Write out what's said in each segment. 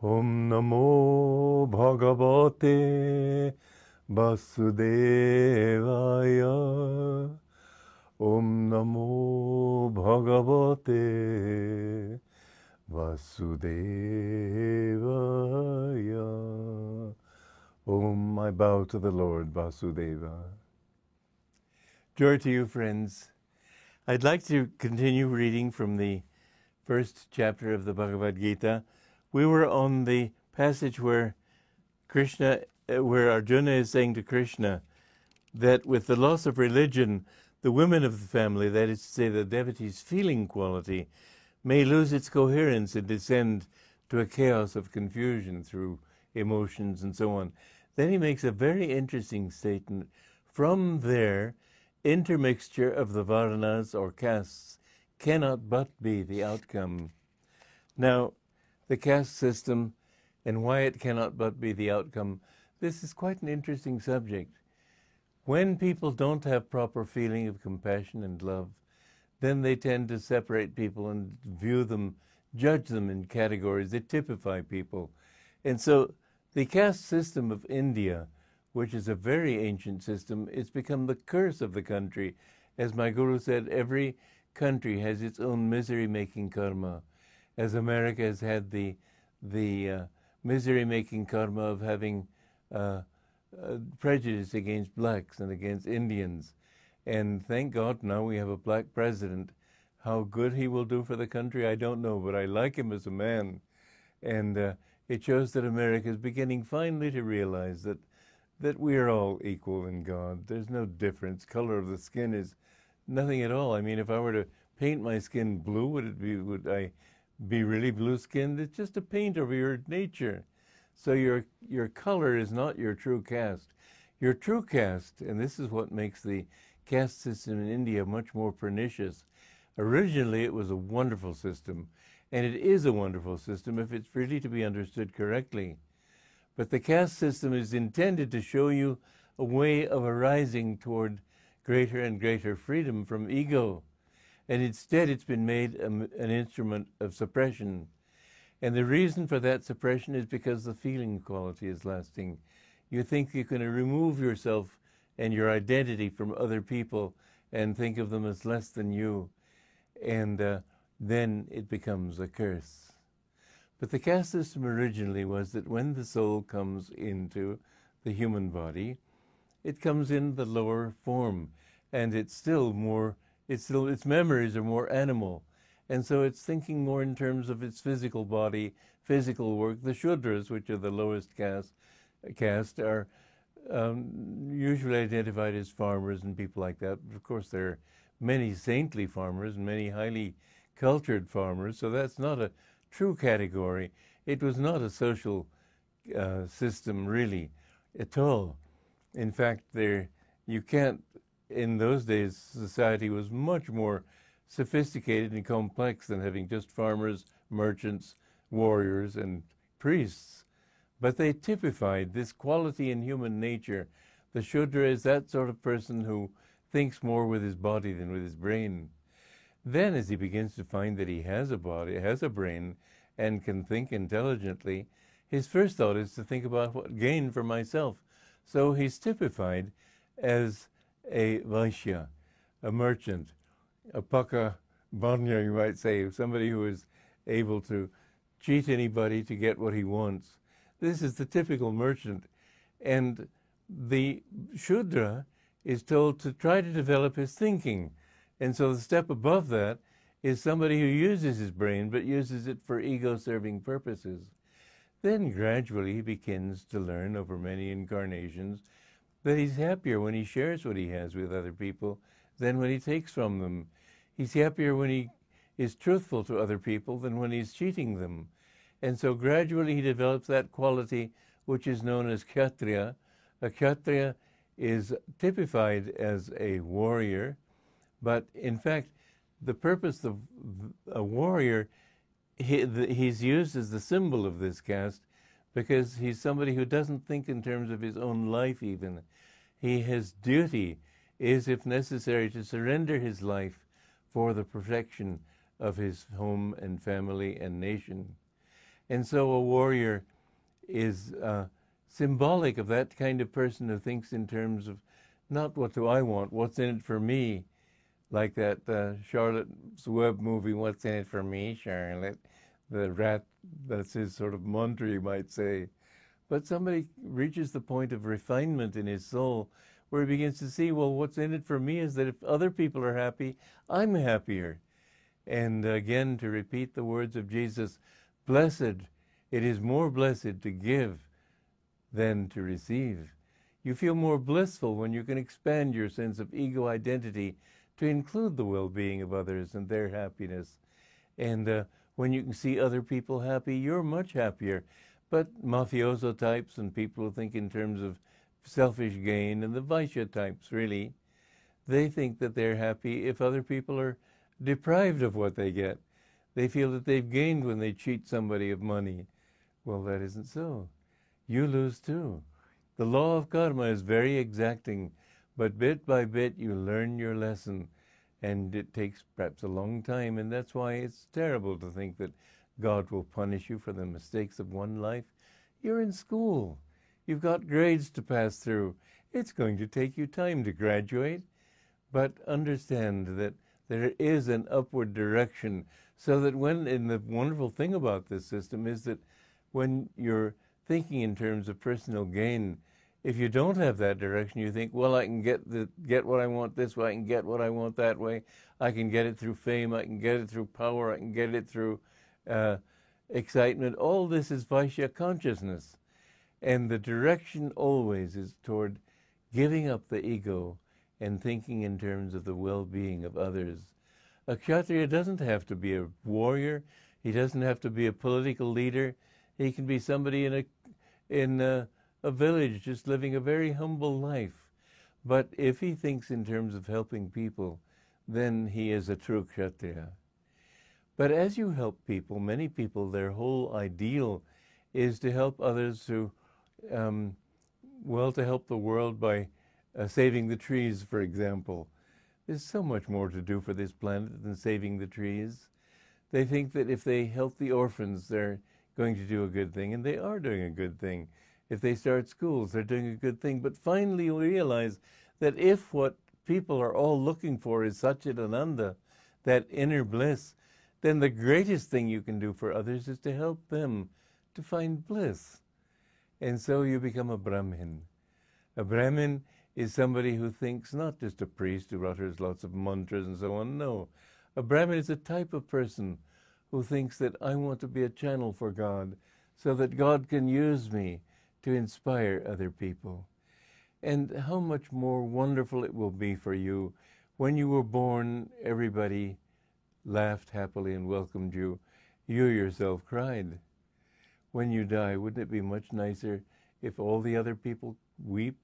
Om Namo Bhagavate Vasudevaya. Om Namo Bhagavate Vasudevaya. Om, I bow to the Lord Vasudeva. Joy to you, friends. I'd like to continue reading from the first chapter of the Bhagavad Gita. We were on the passage where where Arjuna is saying to Krishna that with the loss of religion, the women of the family, that is to say the devotee's feeling quality, may lose its coherence and descend to a chaos of confusion through emotions and so on. Then he makes a very interesting statement. From there, intermixture of the varnas or castes cannot but be the outcome. Now, the caste system and why it cannot but be the outcome, this is quite an interesting subject. When people don't have proper feeling of compassion and love, then they tend to separate people and view them, judge them in categories. They typify people. And so the caste system of India, which is a very ancient system, it's become the curse of the country. As my guru said, every country has its own misery-making karma. As America has had the misery-making karma of having prejudice against blacks and against Indians. And thank God now we have a black president. How good he will do for the country, I don't know, but I like him as a man. And it shows that America is beginning finally to realize that we are all equal in God. There's no difference. Color of the skin is nothing at all. I mean, if I were to paint my skin blue, would I be really blue-skinned? It's just a paint over your nature. So your color is not your true caste. Your true caste, and this is what makes the caste system in India much more pernicious. Originally, it was a wonderful system, and it is a wonderful system if it's really to be understood correctly. But the caste system is intended to show you a way of arising toward greater and greater freedom from ego. And instead, it's been made an instrument of suppression. And the reason for that suppression is because the feeling quality is lasting. You think you can remove yourself and your identity from other people and think of them as less than you. And then it becomes a curse. But the caste system originally was that when the soul comes into the human body, it comes in the lower form, and its memories are more animal. And so it's thinking more in terms of its physical body, physical work. The Shudras, which are the lowest caste are usually identified as farmers and people like that. But of course, there are many saintly farmers and many highly cultured farmers, so that's not a true category. It was not a social system, really, at all. In fact, you can't, in those days, society was much more sophisticated and complex than having just farmers, merchants, warriors, and priests. But they typified this quality in human nature. The Shudra is that sort of person who thinks more with his body than with his brain. Then, as he begins to find that he has a body, has a brain, and can think intelligently, his first thought is to think about what gain for myself. So he's typified as a Vaishya, a merchant, a Paka Banya, you might say, somebody who is able to cheat anybody to get what he wants. This is the typical merchant. And the Shudra is told to try to develop his thinking. And so the step above that is somebody who uses his brain, but uses it for ego-serving purposes. Then gradually he begins to learn over many incarnations that he's happier when he shares what he has with other people than when he takes from them. He's happier when he is truthful to other people than when he's cheating them. And so gradually he develops that quality which is known as Kshatriya. A Kshatriya is typified as a warrior, but in fact, the purpose of a warrior, he's used as the symbol of this caste because he's somebody who doesn't think in terms of his own life even. His duty is, if necessary, to surrender his life for the protection of his home and family and nation. And so a warrior is symbolic of that kind of person who thinks in terms of not what do I want, what's in it for me, like that Charlotte's Web movie, What's in it for me, Charlotte? The rat, that's his sort of mantra, you might say. But somebody reaches the point of refinement in his soul where he begins to see, well, what's in it for me is that if other people are happy, I'm happier. And again, to repeat the words of Jesus, blessed, it is more blessed to give than to receive. You feel more blissful when you can expand your sense of ego identity to include the well-being of others and their happiness. And when you can see other people happy, you're much happier. But mafioso types and people who think in terms of selfish gain, and the Vaishya types, really, they think that they're happy if other people are deprived of what they get. They feel that they've gained when they cheat somebody of money. Well, that isn't so. You lose too. The law of karma is very exacting, but bit by bit you learn your lesson, and it takes perhaps a long time, and that's why it's terrible to think that God will punish you for the mistakes of one life. You're in school. You've got grades to pass through. It's going to take you time to graduate, but understand that there is an upward direction, so that and the wonderful thing about this system is that when you're thinking in terms of personal gain, if you don't have that direction, you think, well, I can get what I want this way, I can get what I want that way, I can get it through fame, I can get it through power, I can get it through excitement. All this is Vaishya consciousness. And the direction always is toward giving up the ego and thinking in terms of the well-being of others. A Kshatriya doesn't have to be a warrior. He doesn't have to be a political leader. He can be somebody in a village just living a very humble life. But if he thinks in terms of helping people, then he is a true Kshatriya. But as you help people, many people, their whole ideal is to help others to help the world by saving the trees, for example. There's so much more to do for this planet than saving the trees. They think that if they help the orphans, they're going to do a good thing, and they are doing a good thing. If they start schools, they're doing a good thing. But finally you realize that if what people are all looking for is Satchidananda, that inner bliss, then the greatest thing you can do for others is to help them to find bliss. And so you become a Brahmin. A Brahmin is somebody who thinks not just a priest who utters lots of mantras and so on. No. A Brahmin is a type of person who thinks that I want to be a channel for God so that God can use me to inspire other people. And how much more wonderful it will be for you. When you were born, everybody laughed happily and welcomed you. You yourself cried. When you die, wouldn't it be much nicer if all the other people weep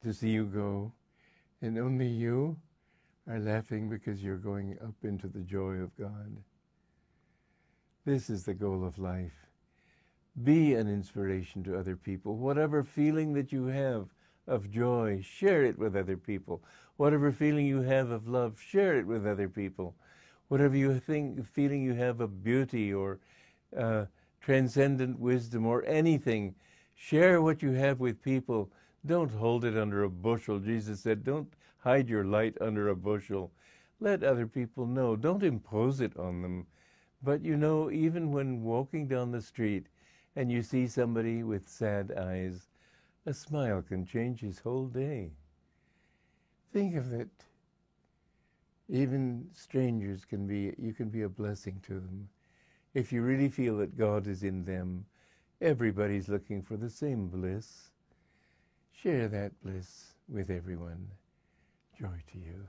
to see you go, and only you are laughing because you're going up into the joy of God? This is the goal of life. Be an inspiration to other people. Whatever feeling that you have of joy, share it with other people. Whatever feeling you have of love, share it with other people. Whatever feeling you have of beauty or transcendent wisdom or anything, share what you have with people. Don't hold it under a bushel. Jesus said, don't hide your light under a bushel. Let other people know. Don't impose it on them. But you know, even when walking down the street and you see somebody with sad eyes, a smile can change his whole day. Think of it. Even strangers you can be a blessing to them. If you really feel that God is in them, everybody's looking for the same bliss. Share that bliss with everyone. Joy to you.